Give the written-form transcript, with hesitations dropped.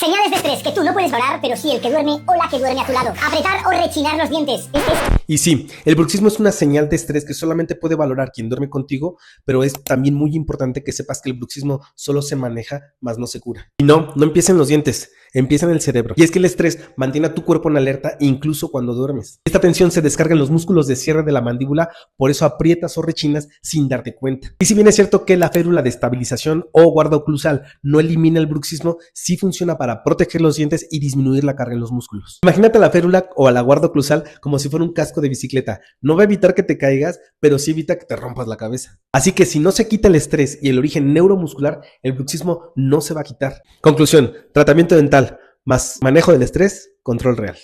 Señales de estrés que tú no puedes lograr, pero sí el que duerme o la que duerme a tu lado. Apretar o rechinar los dientes. Y sí, el bruxismo es una señal de estrés que solamente puede valorar quien duerme contigo, pero es también muy importante que sepas que el bruxismo solo se maneja, más no se cura. Y no empieza en los dientes, empieza en el cerebro. Y es que el estrés mantiene a tu cuerpo en alerta incluso cuando duermes. Esta tensión se descarga en los músculos de cierre de la mandíbula, por eso aprietas o rechinas sin darte cuenta. Y si bien es cierto que la férula de estabilización o guarda oclusal no elimina el bruxismo, sí funciona para proteger los dientes y disminuir la carga en los músculos. Imagínate a la férula o a la guarda oclusal como si fuera un casco de bicicleta. No va a evitar que te caigas, pero sí evita que te rompas la cabeza. Así que si no se quita el estrés y el origen neuromuscular, el bruxismo no se va a quitar. Conclusión: tratamiento dental más manejo del estrés, control real.